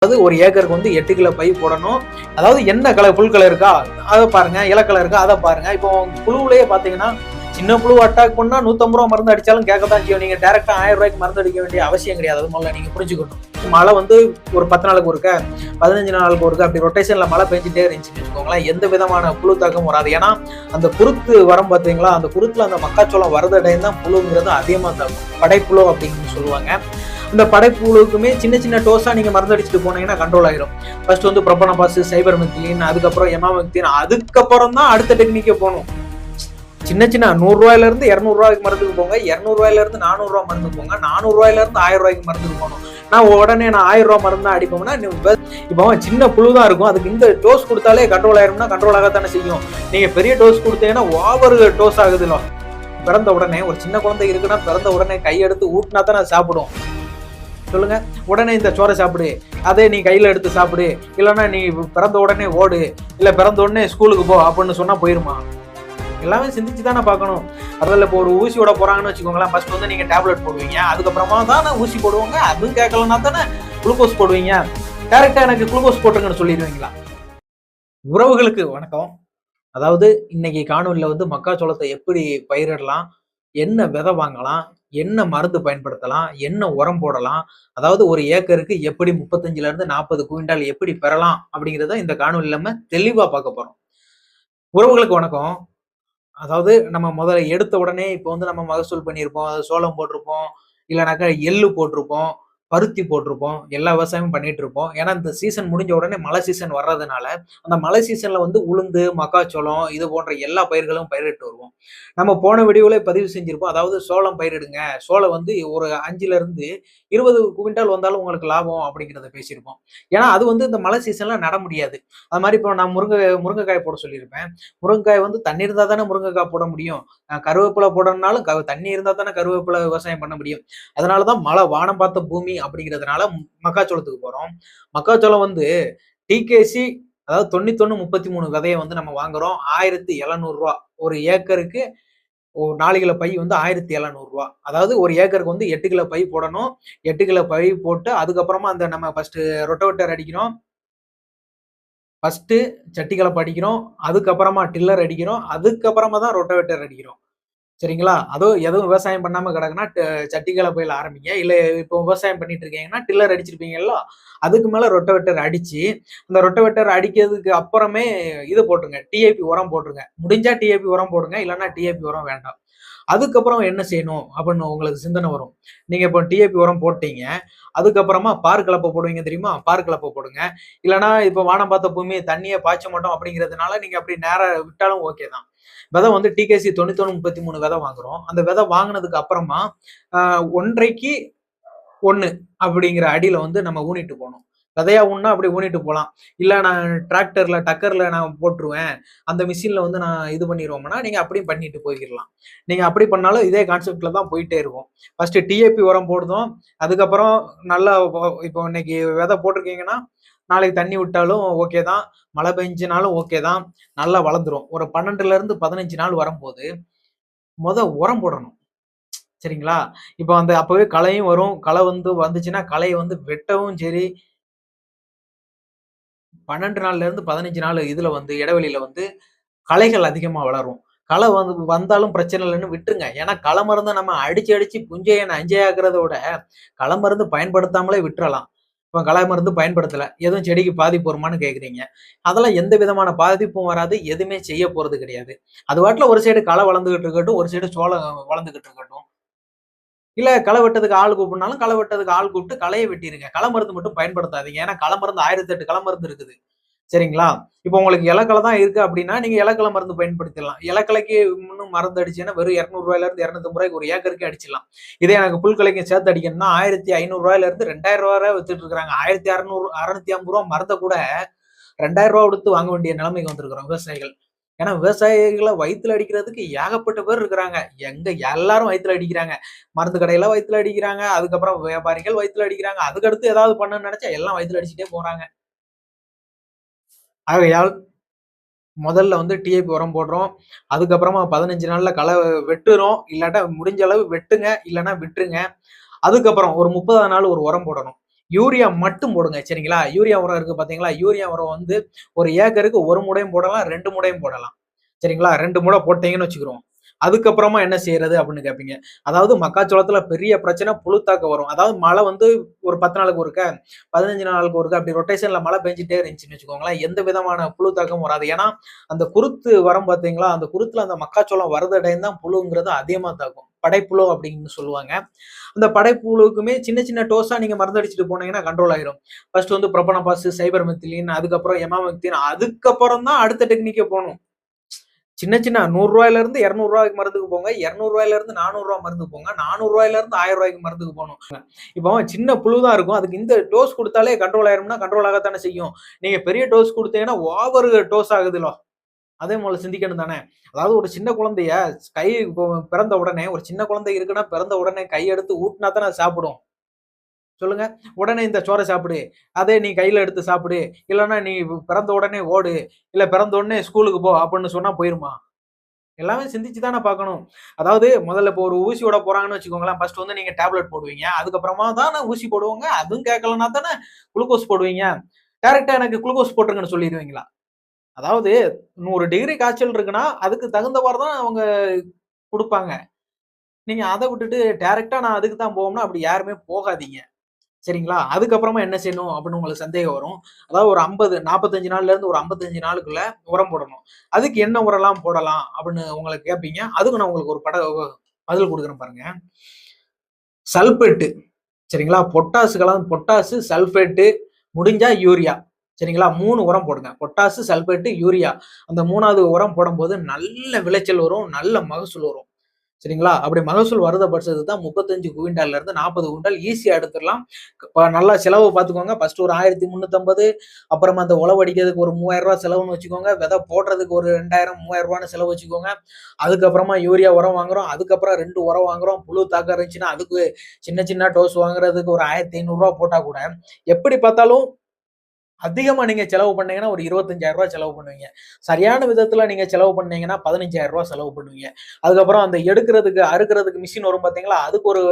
அதாவது ஒரு ஏக்கருக்கு வந்து 8 கிலோ பை போடணும். அதாவது என்ன கலர் புல் கலர் இருக்கா அதை பாருங்க, இலக்கலர் இருக்கா அதை பாருங்க. இப்போ புழுவுலயே பாத்தீங்கன்னா சின்ன புழு அட்டாக் பண்ணா 150 ரூபா மருந்து அடிச்சாலும் கேட்கத்தான் செய்யும். நீங்க டைரக்டா 1000 ரூபாய்க்கு மருந்து அடிக்க வேண்டிய அவசியம் கிடையாது. அது முதல்ல நீங்க புரிஞ்சுக்கணும். மழை வந்து ஒரு 10 நாளுக்கு ஒருக்க 15 நாளுக்கு ஒருக்க அப்படி ரொட்டேஷன்ல மழை பெஞ்சிட்டே இருந்துச்சுன்னு வச்சுக்கோங்களேன், எந்த விதமான புழு தாக்கம் வராது. ஏன்னா அந்த குருத்து வரும் பாத்தீங்களா, அந்த குருத்துல அந்த மக்காச்சோளம் வரதடையும் தான் புழுங்கிறது அதிகமா தாக்கும். படைப்புழு அப்படின்னு சொல்லுவாங்க. இந்த படைப்புழுக்குமே சின்ன சின்ன டோஸா நீங்க மருந்து அடிச்சுட்டு போனீங்கன்னா கண்ட்ரோல் ஆயிரும். ஃபர்ஸ்ட் வந்து ப்ரோபனபாஸ், சைபர்மெத்திலின், அதுக்கப்புறம் எமாமெக்தின், அதுக்கப்புறம் தான் அடுத்த டெக்னிக்கே போகணும். சின்ன சின்ன 100 ரூபாயில இருந்து 200 ரூபாய்க்கு மருந்துக்கு போங்க, 200 ரூபாயில இருந்து 400 ரூபாய் மருந்து போங்க, 400 ரூபாயில இருந்து 1000 ரூபாய்க்கு மருந்துக்கு போகணும். நான் உடனே 1000 ரூபாய் மருந்து தான் அடிப்போம்னா இப்போ சின்ன புழு தான் இருக்கும், அதுக்கு இந்த டோஸ் கொடுத்தாலே கண்ட்ரோல் ஆயிரும்னா கண்ட்ரோல் ஆகத்தானே செய்யும். நீங்க பெரிய டோஸ் கொடுத்தீங்கன்னா ஓவர் டோஸ் ஆகுதுல. பிறந்த உடனே ஒரு சின்ன குழந்தை இருக்குன்னா பிறந்த உடனே கையெடுத்து ஊட்டினா தான் அது சாப்பிடும். சொல்லுங்க, உடனே இந்த சோறை சாப்பிடு, அதே நீ கையில எடுத்து சாப்பிடு, இல்லைன்னா நீ பிறந்த உடனே ஓடு, இல்ல பிறந்த உடனே ஸ்கூலுக்கு போ அப்படின்னு சொன்னா போயிருமா? எல்லாமே சிந்திச்சு தானே பார்க்கணும். அதில் இப்போ ஒரு ஊசி விட போறாங்கன்னு வச்சுக்கோங்களேன், ஃபர்ஸ்ட் வந்து நீங்க டேப்லெட் போடுவீங்க, அதுக்கப்புறமா தானே ஊசி போடுவாங்க. அதுவும் கேட்கலன்னா தானே குளுக்கோஸ் போடுவீங்க. டேரக்டா எனக்கு குளுக்கோஸ் போட்டுருங்கன்னு சொல்லிடுவீங்களா? உறவுகளுக்கு வணக்கம். அதாவது இன்னைக்கு காணொலியில வந்து மக்காச்சோளத்தை எப்படி பயிரிடலாம், என்ன விதை வாங்கலாம், என்ன மருந்து பயன்படுத்தலாம், என்ன உரம் போடலாம், அதாவது ஒரு ஏக்கருக்கு எப்படி 35ல இருந்து 40 குவிண்டால் எப்படி பெறலாம் அப்படிங்கிறத இந்த காணொலியில நம்ம தெளிவா பார்க்க போறோம். உறவுகளுக்கு வணக்கம். அதாவது நம்ம முதல்ல எடுத்த உடனே இப்போ வந்து நம்ம மகசூல் பண்ணியிருப்போம், சோளம் போட்டிருப்போம், இல்லைனாக்கா எள்ளு போட்டிருப்போம், பருத்தி போட்டிருப்போம், எல்லா விவசாயமும் பண்ணிட்டு இருப்போம். ஏன்னா இந்த சீசன் முடிஞ்ச உடனே மழை சீசன் வர்றதுனால அந்த மழை சீசன்ல வந்து உளுந்து, மக்காச்சோளம் இது போன்ற எல்லா பயிர்களும் பயிரிட்டு வருவோம். நம்ம போன வீடியோல பதிவு செஞ்சிருப்போம். அதாவது சோளம் பயிரிடுங்க, சோளம் வந்து ஒரு 5ல இருந்து 20 குவிண்டால் வந்தாலும் உங்களுக்கு லாபம் அப்படிங்கிறத பேசியிருப்போம். ஏன்னா அது வந்து இந்த மழை சீசன்ல நட முடியாது. அது மாதிரி இப்போ நான் முருங்கைக்காய் போட சொல்லியிருப்பேன். முருங்கைக்காய் வந்து தண்ணி இருந்தா தானே முருங்கைக்காய் போட முடியும். கருவேப்பிலை போடணும்னாலும் தண்ணி இருந்தா தானே கருவேப்பிலை விவசாயம் பண்ண முடியும். அதனாலதான் மழை வானம் பார்த்த பூமி அப்படிங்கிறதுனால மக்காச்சோளத்துக்கு போறோம். மக்காச்சோளம் வந்து டிகேசி, அதாவது 9133 விதையை வந்து நம்ம வாங்குறோம். 1700 ரூபா ஒரு ஏக்கருக்கு. ஒரு 4 கிலோ பை வந்து 1700 ரூபா. அதாவது ஒரு ஏக்கருக்கு வந்து 8 கிலோ பை போடணும். 8 கிலோ பை போட்டு அதுக்கப்புறமா அந்த நம்ம ஃபர்ஸ்ட் ரொட்டோவேட்டர் அடிக்கிறோம், ஃபர்ஸ்ட் சட்டி கலப்பு அடிக்கிறோம், அதுக்கப்புறமா டில்லர் அடிக்கிறோம், அதுக்கப்புறமா தான் ரொட்டோவேட்டர் அடிக்கிறோம். சரிங்களா? அதுவும் எதுவும் விவசாயம் பண்ணாம கிடக்குன்னா சட்டி கலப்பையில ஆரம்பிங்க. இல்ல இப்போ விவசாயம் பண்ணிட்டு இருக்கீங்கன்னா டில்லர் அடிச்சிருப்பீங்கல்ல, அதுக்கு மேல ரொட்டோவேட்டர் அடிச்சு, அந்த ரொட்டோவேட்டர் அடிக்கிறதுக்கு அப்புறமே இது போட்டுருங்க, டிஏபி உரம் போட்டுருங்க. முடிஞ்சா டிஏபி உரம் போடுங்க, இல்லைன்னா டிஏபி உரம் வேண்டாம். அதுக்கப்புறம் என்ன செய்யணும் அப்படின்னு உங்களுக்கு சிந்தனை வரும். நீங்க இப்போ டிஏபி உரம் போட்டீங்க, அதுக்கப்புறமா பார் கலப்பை போடுவீங்க தெரியுமா? பார் கலப்பை போடுங்க. இல்லைன்னா இப்போ வானம் பார்த்த பூமி தண்ணியை பாய்ச்ச மாட்டோம் அப்படிங்கிறதுனால நீங்க அப்படி நேரா விட்டாலும் ஓகே தான். விதை வந்து டிகேசி 9133 விதை வாங்குறோம். அந்த விதை வாங்கினதுக்கு அப்புறமா 1.5க்கு 1 அப்படிங்கிற அடியில வந்து நம்ம ஊனிட்டு போகணும். விதையா ஊன்னா அப்படி ஊனிட்டு போகலாம். இல்ல நான் டிராக்டர்ல டக்கர்ல நான் போட்டுருவேன், அந்த மிஷின்ல வந்து நான் இது பண்ணிடுவோம்னா நீங்க அப்படியும் பண்ணிட்டு போயிடலாம். நீங்க அப்படி பண்ணாலும் இதே கான்செப்ட்ல தான் போயிட்டே இருக்கும். ஃபர்ஸ்ட் டிஏபி உரம் போடுதோம், அதுக்கப்புறம் நல்லா இப்போ இன்னைக்கு விதை போட்டிருக்கீங்கன்னா நாளைக்கு தண்ணி விட்டாலும் ஓகே தான், மழை பெஞ்சினாலும் ஓகே தான், நல்லா வளர்ந்துரும். ஒரு 12ல இருந்து 15 நாள் வரும்போது உரம் போடணும். சரிங்களா? இப்போ அந்த அப்பவே களையும் வரும். களை வந்து வந்துச்சுன்னா களைய வந்து வெட்டவும் சரி, 12 நாள்ல இருந்து 15 நாள் இதுல வந்து இடைவெளியில வந்து களைகள் அதிகமா வளரும். களை வந்து வந்தாலும் பிரச்சனை இல்லைன்னு விட்டுருங்க. ஏன்னா களை மருந்த நம்ம அடிச்சு அடிச்சு புஞ்சைய நஞ்சையாக்குறத விட களை மருந்து பயன்படுத்தாமலே விட்டுறலாம். இப்ப களை மருந்து பயன்படுத்தல, எதுவும் செடிக்கு பாதிப்பு வருமான்னு கேக்குறீங்க. அதெல்லாம் எந்த விதமான பாதிப்பும் வராது, எதுவுமே செய்ய போறது கிடையாது. அது பாட்டுல ஒரு சைடு களை வளர்ந்துகிட்டு இருக்கட்டும், ஒரு சைடு சோளம் வளர்ந்துகிட்டு இருக்கட்டும். இல்ல களை வெட்டதுக்கு ஆள் கூப்பிடனாலும் களை வெட்டதுக்கு ஆள் கூப்பிட்டு களைய வெட்டிருங்க. களை மருந்து மட்டும் பயன்படுத்தாதீங்க. ஏன்னா களை மருந்து 1008 களை மருந்து இருக்குது. சரிங்களா? இப்போ உங்களுக்கு இலக்களை தான் இருக்கு அப்படின்னா, நீங்க இலக்கள மருந்து பயன்படுத்திடலாம். இலக்கலைக்கு இன்னும் மருந்து அடிச்சீங்கன்னா, வெறும் ரூ. 200 250 ரூபாய்க்கு ஒரு ஏக்கருக்கு அடிச்சிடலாம். இதே எனக்கு புல்களைக்கும் சேர்த்து அடிக்கணும்னா, ரூ. 1500 ரூ. 2000 வித்துட்டு இருக்காங்க. 1600 650 ரூபா மருந்த கூட ரூ. 2000 கொடுத்து வாங்க வேண்டிய நிலைமைக்கு வந்திருக்கிறோம் விவசாயிகள். ஏன்னா விவசாயிகளை வயித்துல அடிக்கிறதுக்கு ஏகப்பட்ட பேர் இருக்கிறாங்க. எங்க எல்லாரும் வயித்துல அடிக்கிறாங்க. மருந்து கடையில வயித்துல அடிக்கிறாங்க. அதுக்கப்புறம் வியாபாரிகள் வயித்துல அடிக்கிறாங்க. அதுக்கடுத்து ஏதாவது பண்ணணும்னு நினைச்சா எல்லாம் வயித்துல அடிச்சுட்டே போறாங்க. ஆகையால் முதல்ல வந்து டிஏபி உரம் போடுறோம். அதுக்கப்புறமா 15 நாள்ல களை வெட்டுறோம். இல்லாட்டா முடிஞ்ச அளவு வெட்டுங்க, இல்லன்னா விட்டுருங்க. அதுக்கப்புறம் ஒரு 30ஆவது நாள் ஒரு உரம் போடணும். யூரியா மட்டும் போடுங்க. சரிங்களா? யூரியா உரம் இருக்கு பார்த்தீங்களா? யூரியா உரம் வந்து ஒரு ஏக்கருக்கு 1 முடையும் போடலாம், 2 முடையும் போடலாம். சரிங்களா? 2 முடை போட்டீங்கன்னு வச்சுக்கிருவோம். அதுக்கப்புறமா என்ன செய்யறது அப்படின்னு கேட்பீங்க. அதாவது மக்காச்சோளத்துல பெரிய பிரச்சனை புழுத்தாக்கம் வரும். அதாவது மழை வந்து ஒரு 10 நாளுக்கு ஒருக்க, 15 நாளுக்கு ஒருக்க அப்படி ரொட்டேஷன்ல மழை பெஞ்சுட்டே இருந்துச்சுன்னு வச்சுக்கோங்களேன். எந்த விதமான புழுத்தாக்கமும் வராது. ஏன்னா, அந்த குருத்து வரும் பார்த்தீங்களா? அந்த குருத்துல அந்த மக்காச்சோளம் வரதடையும் தான் புழுங்கிறது அதிகமா தாக்கும். படைப்புழு அப்படின்னு சொல்லுவாங்க. அந்த படைப்புழுவுக்குமே சின்ன சின்ன டோஸா நீங்க மருந்து அடிச்சுட்டு போனீங்கன்னா கண்ட்ரோல் ஆயிரும். ஃபர்ஸ்ட் வந்து புரோபனபாஸ், சைபர்மெத்திலின், அதுக்கப்புறம் எமாமெக்டின், அதுக்கப்புறம் தான் அடுத்த டெக்னிக்கே போணும். சின்ன சின்ன ரூ. 100 இருந்து ரூ. 200 மருந்துக்கு போங்க. ரூ. 200 இருந்து ரூ. 400 மருந்துக்கு போங்க. ரூ. 400 இருந்து ரூ. 1000 மருந்துக்கு போணும். இப்போ சின்ன புழு தான் இருக்கும். அதுக்கு இந்த டோஸ் குடுத்தாலே கண்ட்ரோல் ஆயிரும்னா, கண்ட்ரோல் ஆகத்தானே செய்யும். நீங்க பெரிய டோஸ் குடுத்தீங்கன்னா, ஓவர் டோஸ் ஆகுதுல்ல. அதே போல சிந்திக்கணும் தானே. அதாவது ஒரு சின்ன குழந்தைய கை பிறந்த உடனே ஒரு சின்ன குழந்தை இருக்குன்னா, பிறந்த உடனே கை எடுத்து ஊட்டுனா தானே அது சாப்பிடும். சொல்லுங்க. உடனே இந்த சோற சாப்பிடு. அதே நீ கையில எடுத்து சாப்பிடு. இல்லன்னா நீ பிறந்த உடனே ஓடு. இல்ல பிறந்த உடனே ஸ்கூலுக்கு போ அப்படின்னு சொன்னா போயிருமா? எல்லாமே சிந்திச்சு தானே பார்க்கணும். அதாவது முதல்ல இப்போ ஒரு ஊசி போட போறாங்கன்னு வச்சுக்கோங்களேன். ஃபர்ஸ்ட் வந்து நீங்க டேப்லெட் போடுவீங்க. அதுக்கப்புறமா தானே ஊசி போடுவாங்க. அதுவும் கேட்கலன்னா தானே குளுக்கோஸ் போடுவீங்க. டைரக்ட்டா எனக்கு குளுக்கோஸ் போட்டுருங்கன்னு சொல்லிருவீங்களா? அதாவது 100 டிகிரி காய்ச்சல் இருக்குன்னா, அதுக்கு தகுந்தவாறு தான் அவங்க குடுப்பாங்க. நீங்க அத விட்டுட்டு டைரக்ட்டா நான் அதுக்கு தான் போவோம்னா, அப்படி யாருமே போகாதீங்க. சரிங்களா? அதுக்கப்புறமா என்ன செய்யணும் அப்படின்னு உங்களுக்கு சந்தேகம் வரும். அதாவது ஒரு 50 45 நாள்ல இருந்து ஒரு 55 நாளுக்குள்ள உரம் போடணும். அதுக்கு என்ன உரம்லாம் போடலாம் அப்படின்னு உங்கள கேட்பீங்க. அதுக்கு நான் உங்களுக்கு ஒரு பதில் குடுக்குறேன் பாருங்க. சல்பேட்டு சரிங்களா? பொட்டாசு, சல்பேட்டு முடிஞ்சா யூரியா. சரிங்களா? 3 உரம் போடுங்க. Potash, sulphate, urea. அந்த 3வது உரம் போடும்போது நல்ல விளைச்சல் வரும். நல்ல மகசூல் வரும். சரிங்களா? அப்படி மகசூல் வருத பட்சத்துக்கு தான் 35 குவிண்டால்ல இருந்து 40 குவிண்டால் ஈஸியா எடுத்துடலாம். நல்லா செலவு பார்த்துக்கோங்க. ஃபர்ஸ்ட் ஒரு 1350 அப்புறமா அந்த உழவு அடிக்கிறதுக்கு ஒரு ரூ. 3000 செலவுன்னு வச்சுக்கோங்க. விதை போடுறதுக்கு ஒரு 2000, ரூ. 3000 செலவு வச்சுக்கோங்க. அதுக்கப்புறமா யூரியா உரம் வாங்குறோம். அதுக்கப்புறம் 2 உரம் வாங்குறோம். புழு தாக்கம் இருந்துச்சுன்னா, அதுக்கு சின்ன சின்ன டோஸ் வாங்குறதுக்கு ஒரு ரூ. 1500 போட்டா கூட, எப்படி பார்த்தாலும் அதிகமா நீங்க செலவு பண்ணீங்கன்னா, ஒரு ரூ. 25,000 செலவு பண்ணுவீங்க. சரியான விதத்துல நீங்க செலவு பண்ணீங்கன்னா, ரூ. 15,000 செலவு பண்ணுவீங்க. அதுக்கப்புறம் அந்த அறுக்கிறதுக்கு மிஷின் வரும் பார்த்தீங்களா? அதுக்கு ஒரு ரூ.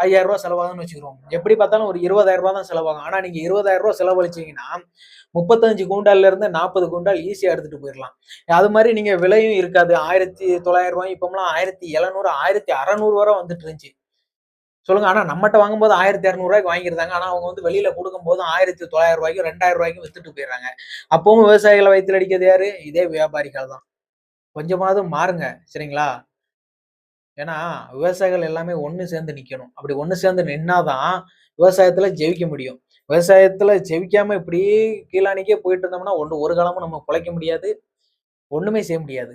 5,000 செலவாகும்னு வச்சுக்கிறோம். எப்படி பார்த்தாலும் ஒரு ரூ. 20,000 தான் செலவாகும். ஆனா நீங்க ரூ. 20,000 செலவழிச்சீங்கன்னா, 35 குவிண்டால்ல இருந்து 40 குவிண்டால் ஈஸியா எடுத்துட்டு போயிரலாம். அது மாரி நீங்க விலையும் இருக்காது. ரூ. 1,900 இப்போலாம் 1,700, 1,600 வரை வந்துட்டு இருந்துச்சு. சொல்லுங்க. ஆனா நம்மட்ட வாங்கும்போது ரூ. 1,200 வாங்கியிருந்தாங்க. ஆனா அவங்க வந்து வெளியில குடுக்கும்போது ரூ. 1,900 ரூ. 2,000 வித்துட்டு போயிடுறாங்க. அப்பவும் விவசாயிகள வயித்துல அடிக்கிறது யாரு? இதே வியாபாரிகள் தான். கொஞ்சமாவது மாறுங்க. சரிங்களா? ஏன்னா விவசாயிகள் எல்லாமே ஒண்ணு சேர்ந்து நிக்கணும். அப்படி ஒண்ணு சேர்ந்து நின்னா தான் விவசாயத்துல ஜெயிக்க முடியும். விவசாயத்துல ஜெயிக்காம இப்படியே கீழாணிக்கே போயிட்டு இருந்தோம்னா, ஒரு காலமும் நம்ம பொழைக்க முடியாது. ஒண்ணுமே செய்ய முடியாது.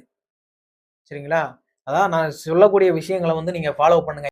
சரிங்களா? அதான் நான் சொல்லக்கூடிய விஷயங்கள வந்து நீங்க ஃபாலோ பண்ணுங்க.